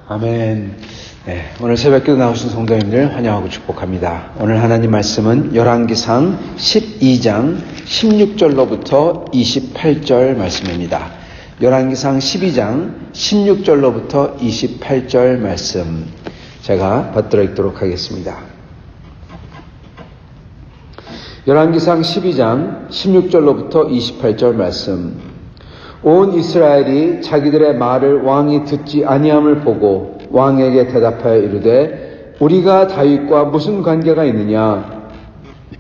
아멘. 네, 오늘 새벽기도 나오신 성도님들 환영하고 축복합니다. 오늘 하나님 말씀은 열왕기상 12장 16절로부터 28절 말씀입니다. 열왕기상 12장 16절로부터 28절 말씀 제가 받들어 읽도록 하겠습니다. 열왕기상 12장 16절로부터 28절 말씀. 온 이스라엘이 자기들의 말을 왕이 듣지 아니함을 보고 왕에게 대답하여 이르되 우리가 다윗과 무슨 관계가 있느냐?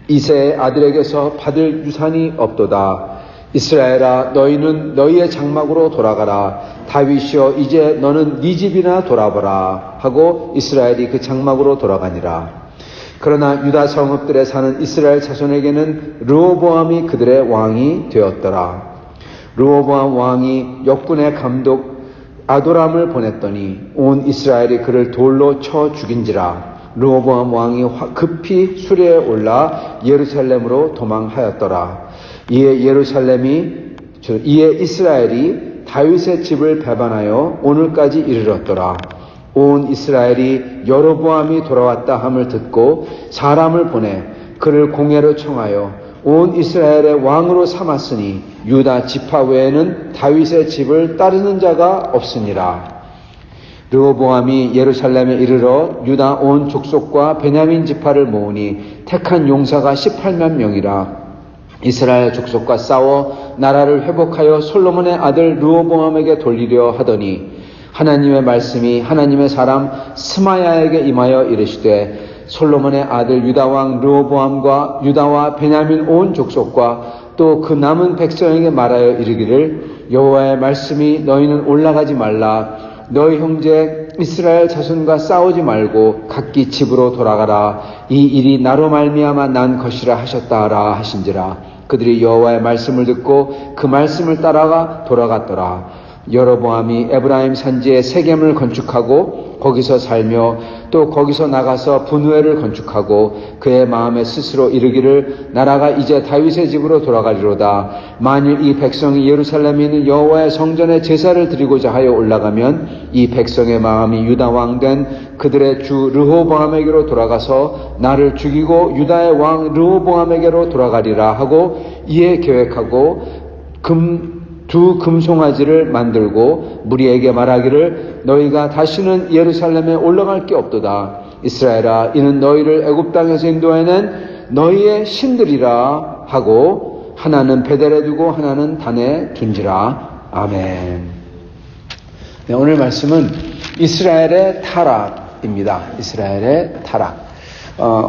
이새의 아들에게서 받을 유산이 없도다. 이스라엘아, 너희는 너희의 장막으로 돌아가라. 다윗이여, 이제 너는 네 집이나 돌아보라 하고 이스라엘이 그 장막으로 돌아가니라. 그러나 유다 성읍들에 사는 이스라엘 자손에게는 르호보암이 그들의 왕이 되었더라. 르호보암 왕이 역군의 감독 아도람을 보냈더니 온 이스라엘이 그를 돌로 쳐 죽인지라. 르호보암 왕이 급히 수레에 올라 예루살렘으로 도망하였더라. 이에 이스라엘이 다윗의 집을 배반하여 오늘까지 이르렀더라. 온 이스라엘이 여로보암이 돌아왔다 함을 듣고 사람을 보내 그를 공회로 청하여 온 이스라엘의 왕으로 삼았으니 유다 지파 외에는 다윗의 집을 따르는 자가 없으니라. 르호보암이 예루살렘에 이르러 유다 온 족속과 베냐민 지파를 모으니 택한 용사가 18만 명이라. 이스라엘 족속과 싸워 나라를 회복하여 솔로몬의 아들 르호보암에게 돌리려 하더니 하나님의 말씀이 하나님의 사람 스마야에게 임하여 이르시되 솔로몬의 아들 유다왕 르호보암과 유다와 베냐민 온 족속과 또 그 남은 백성에게 말하여 이르기를 여호와의 말씀이 너희는 올라가지 말라. 너희 형제 이스라엘 자손과 싸우지 말고 각기 집으로 돌아가라. 이 일이 나로 말미암아 난 것이라 하셨다라 하신지라. 그들이 여호와의 말씀을 듣고 그 말씀을 따라가 돌아갔더라. 여로보암이 에브라임 산지에 세겜을 건축하고 거기서 살며 또 거기서 나가서 분후엘을 건축하고 그의 마음에 스스로 이르기를 나라가 이제 다윗의 집으로 돌아가리로다. 만일 이 백성이 예루살렘에 있는 여호와의 성전에 제사를 드리고자 하여 올라가면 이 백성의 마음이 유다 왕 된 그들의 주 르호보암에게로 돌아가서 나를 죽이고 유다의 왕 르호보암에게로 돌아가리라 하고 이에 계획하고 두 금송아지를 만들고 무리에게 말하기를 너희가 다시는 예루살렘에 올라갈 게 없도다. 이스라엘아, 이는 너희를 애굽 땅에서 인도해낸 너희의 신들이라 하고 하나는 베델에 두고 하나는 단에 둔지라. 아멘. 네, 오늘 말씀은 이스라엘의 타락입니다. 이스라엘의 타락.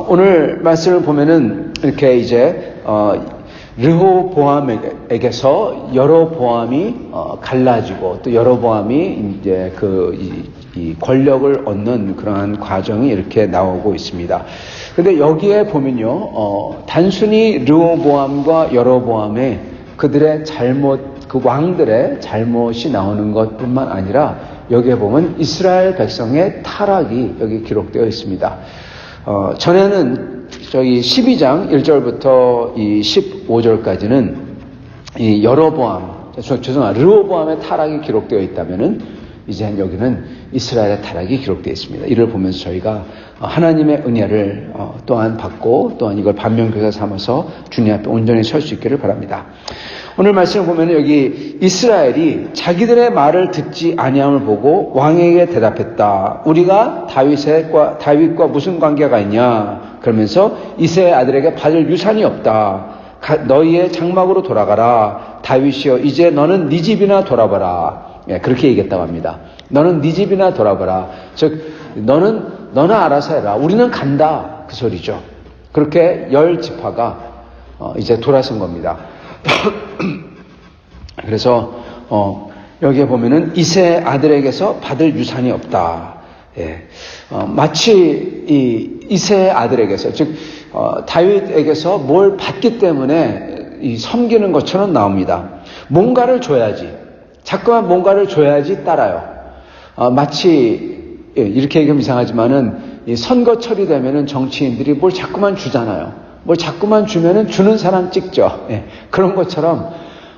오늘 말씀을 보면은 이렇게 이제 르호보암에게서 여로보암이 갈라지고 또 여로보암이 이제 이 권력을 얻는 그러한 과정이 이렇게 나오고 있습니다. 근데 여기에 보면요, 단순히 르호보암과 여로보암의 그들의 잘못, 그 왕들의 잘못이 나오는 것뿐만 아니라 여기에 보면 이스라엘 백성의 타락이 여기 기록되어 있습니다. 전에는 저희 12장 1절부터 이 15절까지는 이 르호보암의 타락이 기록되어 있다면은 이제 여기는 이스라엘의 타락이 기록되어 있습니다. 이를 보면서 저희가 하나님의 은혜를 또한 받고 또한 이걸 반면교사 삼아서 주님 앞에 온전히 설 수 있기를 바랍니다. 오늘 말씀을 보면 여기 이스라엘이 자기들의 말을 듣지 아니함을 보고 왕에게 대답했다. 우리가 다윗과 무슨 관계가 있냐? 그러면서 이새의 아들에게 받을 유산이 없다. 너희의 장막으로 돌아가라. 다윗이여, 이제 너는 네 집이나 돌아봐라. 예, 그렇게 얘기했다고 합니다. 너는 네 집이나 돌아봐라. 즉 너는 알아서 해라. 우리는 간다. 그 소리죠. 그렇게 10지파가 이제 돌아선 겁니다. 그래서 여기에 보면은 이새의 아들에게서 받을 유산이 없다. 예, 마치 이 이새의 아들에게서, 즉 다윗에게서 뭘 받기 때문에 섬기는 것처럼 나옵니다. 뭔가를 줘야지, 자꾸만 뭔가를 줘야지 따라요. 마치 이렇게 얘기하면 이상하지만은 이 선거철이 되면은 정치인들이 뭘 자꾸만 주잖아요. 뭘 자꾸만 주면은 주는 사람 찍죠. 예, 그런 것처럼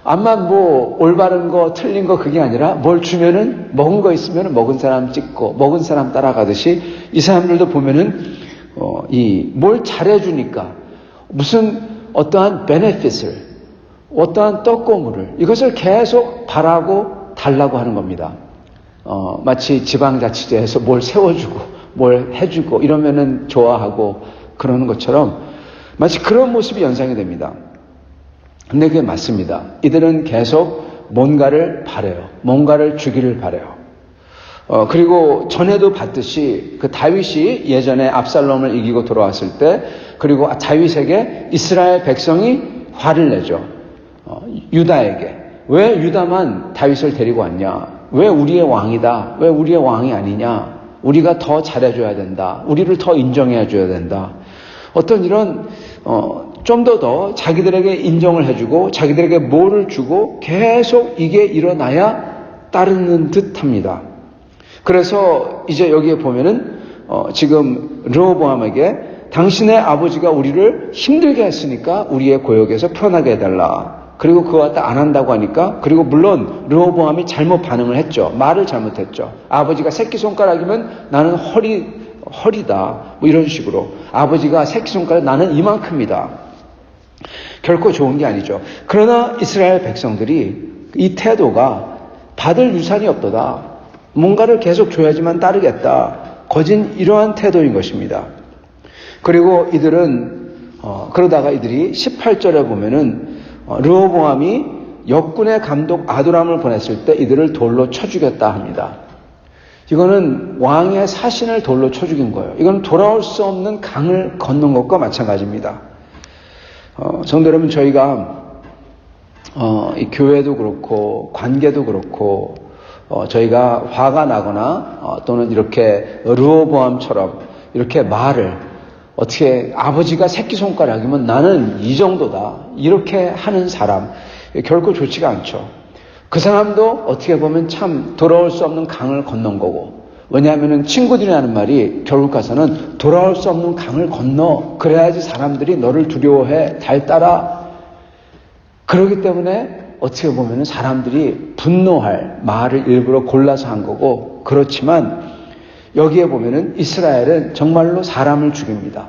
암만 뭐 올바른 거 틀린 거 그게 아니라 뭘 주면은 먹은 거 있으면 먹은 사람 찍고 먹은 사람 따라가듯이 이 사람들도 보면은 뭘 잘해주니까 무슨 어떠한 베네핏을 어떠한 떡고물을 이것을 계속 바라고 달라고 하는 겁니다. 마치 지방자치제에서 뭘 세워주고 뭘 해주고 이러면은 좋아하고 그러는 것처럼 마치 그런 모습이 연상이 됩니다. 근데 그게 맞습니다. 이들은 계속 뭔가를 바래요. 뭔가를 주기를 바래요. 그리고 전에도 봤듯이 그 다윗이 예전에 압살롬을 이기고 돌아왔을 때 그리고 다윗에게 이스라엘 백성이 화를 내죠. 유다에게. 왜 유다만 다윗을 데리고 왔냐? 왜 우리의 왕이다? 왜 우리의 왕이 아니냐? 우리가 더 잘해줘야 된다. 우리를 더 인정해줘야 된다. 어떤 이런 좀 더 자기들에게 인정을 해주고 자기들에게 뭐를 주고 계속 이게 일어나야 따르는 듯합니다. 그래서 이제 여기에 보면은 지금 르호보암에게 당신의 아버지가 우리를 힘들게 했으니까 우리의 고역에서 풀어나게 해달라. 그리고 그거 갖다 안 한다고 하니까 그리고 물론 르호보암이 잘못 반응을 했죠. 말을 잘못했죠. 아버지가 새끼손가락이면 나는 허리다. 뭐 이런 식으로. 아버지가 새끼손가락 나는 이만큼이다. 결코 좋은 게 아니죠. 그러나 이스라엘 백성들이 이 태도가 받을 유산이 없도다. 뭔가를 계속 줘야지만 따르겠다. 거진 이러한 태도인 것입니다. 그리고 이들은 그러다가 이들이 18절에 보면은 르호보암이 역군의 감독 아도람을 보냈을 때 이들을 돌로 쳐 죽였다 합니다. 이거는 왕의 사신을 돌로 쳐 죽인 거예요. 이건 돌아올 수 없는 강을 건넌 것과 마찬가지입니다. 성도 여러분, 저희가 이 교회도 그렇고 관계도 그렇고 저희가 화가 나거나 또는 이렇게 르호보암처럼 이렇게 말을 어떻게 아버지가 새끼손가락이면 나는 이 정도다 이렇게 하는 사람 결코 좋지가 않죠. 그 사람도 어떻게 보면 참 돌아올 수 없는 강을 건넌 거고, 왜냐하면 친구들이 하는 말이 결국 가서는 돌아올 수 없는 강을 건너 그래야지 사람들이 너를 두려워해 잘 따라. 그렇기 때문에 어떻게 보면 사람들이 분노할 말을 일부러 골라서 한 거고, 그렇지만 여기에 보면은 이스라엘은 정말로 사람을 죽입니다.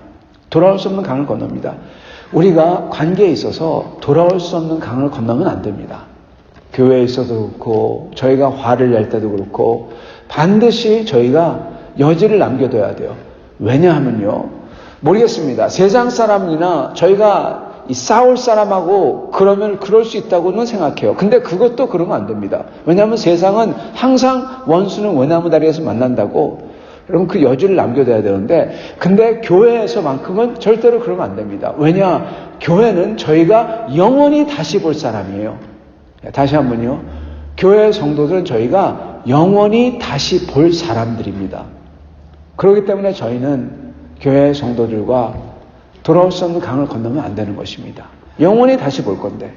돌아올 수 없는 강을 건넙니다. 우리가 관계에 있어서 돌아올 수 없는 강을 건너면 안 됩니다. 교회에 있어도 그렇고 저희가 화를 낼 때도 그렇고 반드시 저희가 여지를 남겨둬야 돼요. 왜냐하면요, 모르겠습니다. 세상 사람이나 저희가 싸울 사람하고 그러면 그럴 수 있다고는 생각해요. 근데 그것도 그러면 안 됩니다. 왜냐하면 세상은 항상 원수는 외나무 다리에서 만난다고. 여러분, 그 여지를 남겨둬야 되는데, 근데 교회에서만큼은 절대로 그러면 안 됩니다. 왜냐? 교회는 저희가 영원히 다시 볼 사람이에요. 다시 한번요. 교회 성도들은 저희가 영원히 다시 볼 사람들입니다. 그렇기 때문에 저희는 교회 성도들과 돌아올 수 없는 강을 건너면 안 되는 것입니다. 영원히 다시 볼 건데.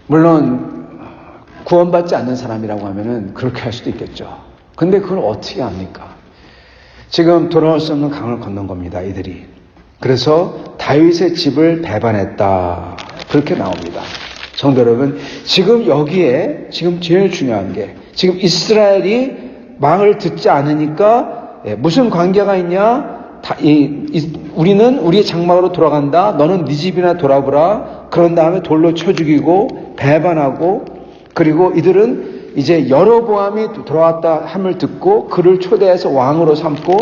물론 구원받지 않는 사람이라고 하면은 그렇게 할 수도 있겠죠. 근데 그걸 어떻게 합니까? 지금 돌아올 수 없는 강을 건넌 겁니다, 이들이. 그래서 다윗의 집을 배반했다. 그렇게 나옵니다. 성도 여러분, 지금 여기에 지금 제일 중요한 게, 지금 이스라엘이 말을 듣지 않으니까 무슨 관계가 있냐? 우리는 우리의 장막으로 돌아간다. 너는 네 집이나 돌아보라. 그런 다음에 돌로 쳐 죽이고 배반하고, 그리고 이들은 이제 여로보암이 돌아왔다 함을 듣고 그를 초대해서 왕으로 삼고.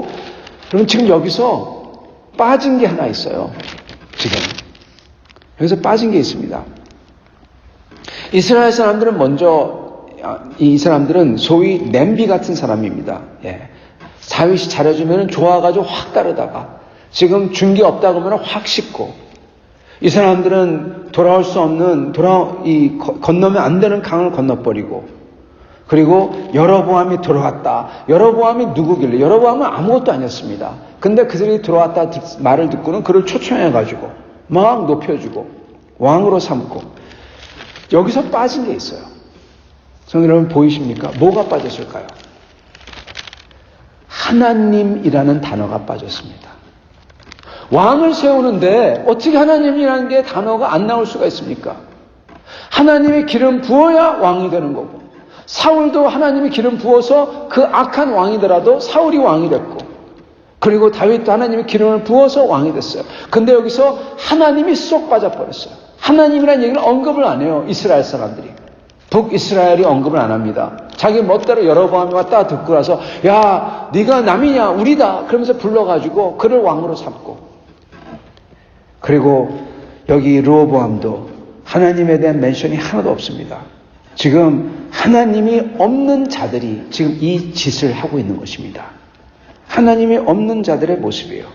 그럼 지금 여기서 빠진 게 하나 있어요. 지금 여기서 빠진 게 있습니다. 이스라엘 사람들은 먼저, 이 사람들은 소위 냄비 같은 사람입니다. 다윗이 잘해주면 좋아가지고 확 따르다가 지금 준 게 없다 그러면 확 씻고, 이 사람들은 돌아올 수 없는 건너면 안 되는 강을 건너버리고, 그리고 여로보암이 들어왔다. 여로보암이 누구길래? 여로보암은 아무것도 아니었습니다. 근데 그들이 들어왔다 말을 듣고는 그를 초청해가지고 막 높여주고 왕으로 삼고. 여기서 빠진 게 있어요. 성도 여러분, 보이십니까? 뭐가 빠졌을까요? 하나님이라는 단어가 빠졌습니다. 왕을 세우는데 어떻게 하나님이라는 게 단어가 안 나올 수가 있습니까? 하나님이 기름 부어야 왕이 되는 거고, 사울도 하나님이 기름 부어서 그 악한 왕이더라도 사울이 왕이 됐고, 그리고 다윗도 하나님이 기름을 부어서 왕이 됐어요. 근데 여기서 하나님이 쏙 빠져버렸어요. 하나님이라는 얘기를 언급을 안 해요, 이스라엘 사람들이. 북이스라엘이 언급을 안 합니다. 자기 멋대로 여로보암이 왔다 듣고 나서 야, 네가 남이냐 우리다 그러면서 불러가지고 그를 왕으로 삼고, 그리고 여기 르호보암도 하나님에 대한 멘션이 하나도 없습니다. 지금 하나님이 없는 자들이 지금 이 짓을 하고 있는 것입니다. 하나님이 없는 자들의 모습이에요.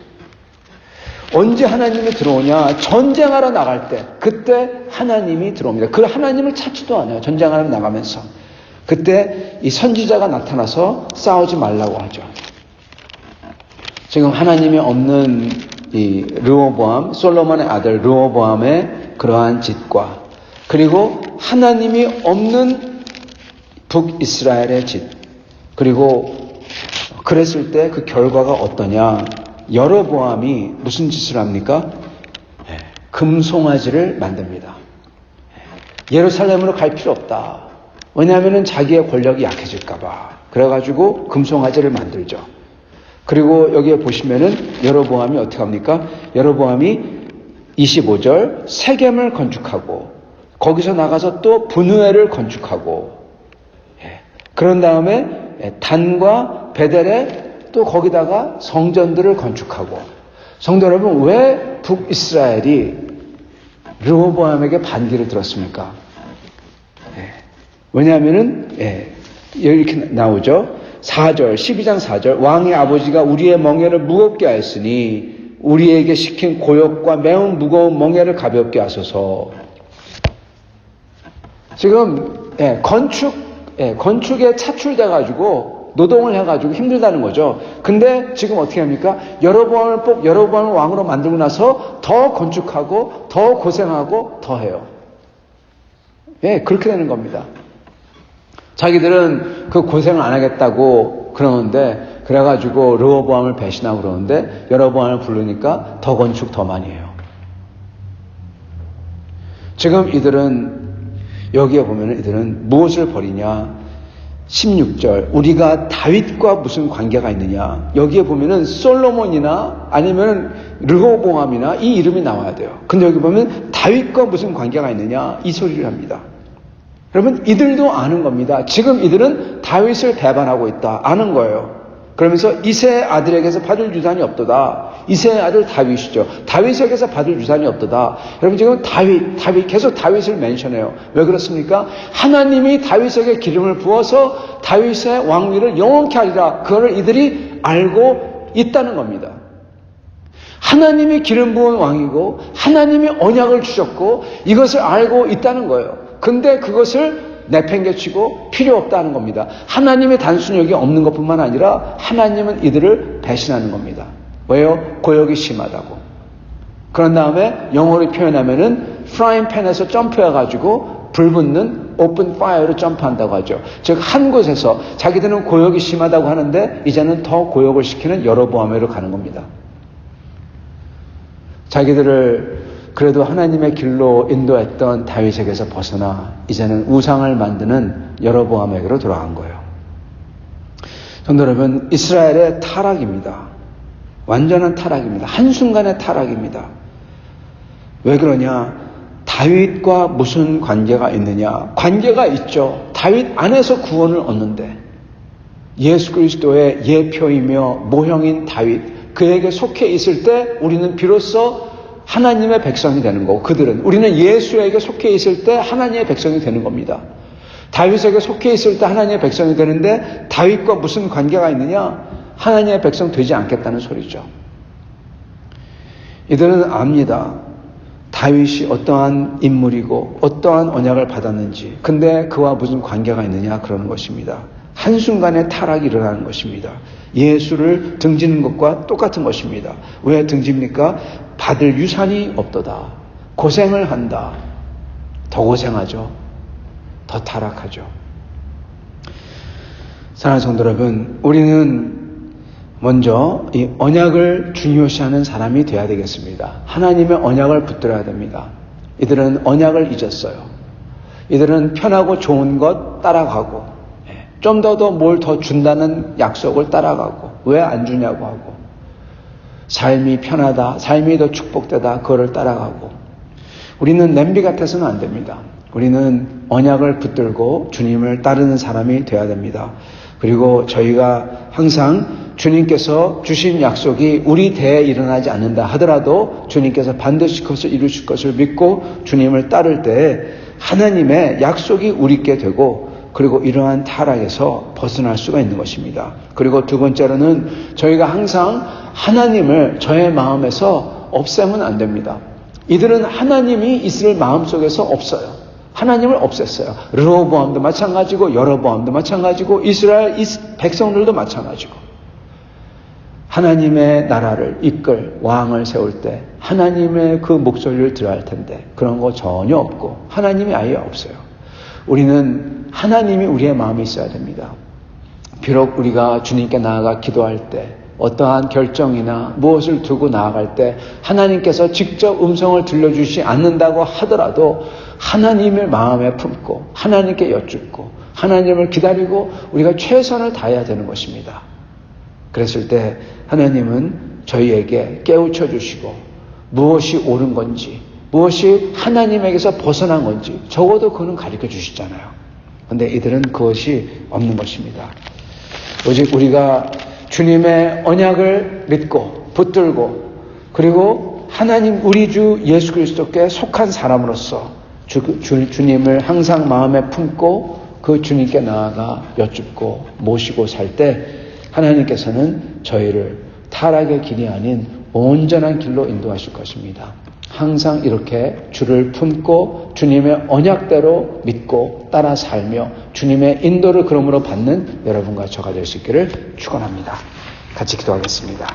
언제 하나님이 들어오냐? 전쟁하러 나갈 때, 그때 하나님이 들어옵니다. 그 하나님을 찾지도 않아요. 전쟁하러 나가면서. 그때 이 선지자가 나타나서 싸우지 말라고 하죠. 지금 하나님이 없는 이 르호보암, 솔로몬의 아들 르호보암의 그러한 짓과, 그리고 하나님이 없는 북이스라엘의 짓, 그리고 그랬을 때 그 결과가 어떠냐? 여로보암이 무슨 짓을 합니까? 금송아지를 만듭니다. 예루살렘으로 갈 필요 없다. 왜냐하면 자기의 권력이 약해질까봐. 그래가지고 금송아지를 만들죠. 그리고 여기에 보시면은 여로보암이 어떻게 합니까? 여로보암이 25절 세겜을 건축하고, 거기서 나가서 또 분우엘을 건축하고, 그런 다음에 단과 베델에 또 거기다가 성전들을 건축하고. 성도 여러분, 왜 북이스라엘이 르호보암에게 반기를 들었습니까? 왜냐하면은 이렇게 나오죠. 4절, 12장 4절. 왕의 아버지가 우리의 멍에를 무겁게 하였으니 우리에게 시킨 고역과 매우 무거운 멍에를 가볍게 하소서. 지금 건축에 차출돼가지고 노동을 해가지고 힘들다는 거죠. 근데 지금 어떻게 합니까? 여로보암을 왕으로 만들고 나서 더 건축하고 더 고생하고 더 해요. 그렇게 되는 겁니다. 자기들은 그 고생을 안 하겠다고 그러는데, 그래가지고 르호보암을 배신하고 그러는데 여로보암을 부르니까 더 건축 더 많이 해요. 지금 이들은 여기에 보면 이들은 무엇을 버리냐? 16절, 우리가 다윗과 무슨 관계가 있느냐? 여기에 보면은 솔로몬이나 아니면 르호보암이나 이 이름이 나와야 돼요. 근데 여기 보면 다윗과 무슨 관계가 있느냐? 이 소리를 합니다. 여러분, 이들도 아는 겁니다. 지금 이들은 다윗을 배반하고 있다. 아는 거예요. 그러면서 이새의 아들에게서 받을 유산이 없도다. 이새의 아들 다윗이죠. 다윗에게서 받을 유산이 없도다. 여러분, 지금 다윗 계속 다윗을 멘션해요. 왜 그렇습니까? 하나님이 다윗에게 기름을 부어서 다윗의 왕위를 영원케 하리라. 그거를 이들이 알고 있다는 겁니다. 하나님이 기름 부은 왕이고 하나님이 언약을 주셨고 이것을 알고 있다는 거예요. 근데 그것을 내팽개치고 필요 없다는 겁니다. 하나님의 단순히 여기 없는 것뿐만 아니라 하나님은 이들을 배신하는 겁니다. 왜요? 고역이 심하다고. 그런 다음에 영어로 표현하면은 프라이팬에서 점프해가지고 불 붙는 오픈 파이어로 점프한다고 하죠. 즉 한 곳에서 자기들은 고역이 심하다고 하는데 이제는 더 고역을 시키는 여로보암으로 가는 겁니다. 자기들을 그래도 하나님의 길로 인도했던 다윗에게서 벗어나 이제는 우상을 만드는 여로보암에게로 돌아간 거예요. 성도 여러분, 이스라엘의 타락입니다. 완전한 타락입니다. 한순간의 타락입니다. 왜 그러냐? 다윗과 무슨 관계가 있느냐? 관계가 있죠. 다윗 안에서 구원을 얻는데 예수 그리스도의 예표이며 모형인 다윗, 그에게 속해 있을 때 우리는 비로소 하나님의 백성이 되는 거고, 우리는 예수에게 속해 있을 때 하나님의 백성이 되는 겁니다. 다윗에게 속해 있을 때 하나님의 백성이 되는데 다윗과 무슨 관계가 있느냐? 하나님의 백성 되지 않겠다는 소리죠. 이들은 압니다. 다윗이 어떠한 인물이고 어떠한 언약을 받았는지. 근데 그와 무슨 관계가 있느냐? 그러는 것입니다. 한순간에 타락이 일어나는 것입니다. 예수를 등지는 것과 똑같은 것입니다. 왜 등집니까? 받을 유산이 없도다. 고생을 한다. 더 고생하죠. 더 타락하죠. 사랑하는 성도 여러분, 우리는 먼저 이 언약을 중요시하는 사람이 되어야 되겠습니다. 하나님의 언약을 붙들어야 됩니다. 이들은 언약을 잊었어요. 이들은 편하고 좋은 것 따라가고, 좀 더 뭘 더 준다는 약속을 따라가고, 왜 안 주냐고 하고, 삶이 편하다, 삶이 더 축복되다, 그거를 따라가고. 우리는 냄비 같아서는 안 됩니다. 우리는 언약을 붙들고 주님을 따르는 사람이 되어야 됩니다. 그리고 저희가 항상 주님께서 주신 약속이 우리 대에 일어나지 않는다 하더라도 주님께서 반드시 그것을 이루실 것을 믿고 주님을 따를 때 하나님의 약속이 우리께 되고, 그리고 이러한 타락에서 벗어날 수가 있는 것입니다. 그리고 두 번째로는 저희가 항상 하나님을 저의 마음에서 없애면 안 됩니다. 이들은 하나님이 이스라엘 마음속에서 없어요. 하나님을 없앴어요. 르호보암도 마찬가지고 여로보암도 마찬가지고 이스라엘 백성들도 마찬가지고, 하나님의 나라를 이끌 왕을 세울 때 하나님의 그 목소리를 들어야 할 텐데 그런 거 전혀 없고 하나님이 아예 없어요. 우리는 하나님이 우리의 마음에 있어야 됩니다. 비록 우리가 주님께 나아가 기도할 때, 어떠한 결정이나 무엇을 두고 나아갈 때 하나님께서 직접 음성을 들려주시지 않는다고 하더라도 하나님의 마음에 품고 하나님께 여쭙고 하나님을 기다리고 우리가 최선을 다해야 되는 것입니다. 그랬을 때 하나님은 저희에게 깨우쳐 주시고 무엇이 옳은 건지, 무엇이 하나님에게서 벗어난 건지 적어도 그는 가르쳐 주시잖아요. 그런데 이들은 그것이 없는 것입니다. 오직 우리가 주님의 언약을 믿고 붙들고, 그리고 하나님 우리 주 예수 그리스도께 속한 사람으로서 주님을 항상 마음에 품고 그 주님께 나아가 여쭙고 모시고 살 때 하나님께서는 저희를 타락의 길이 아닌 온전한 길로 인도하실 것입니다. 항상 이렇게 주를 품고 주님의 언약대로 믿고 따라 살며 주님의 인도를 그러므로 받는 여러분과 저가 될 수 있기를 축원합니다. 같이 기도하겠습니다.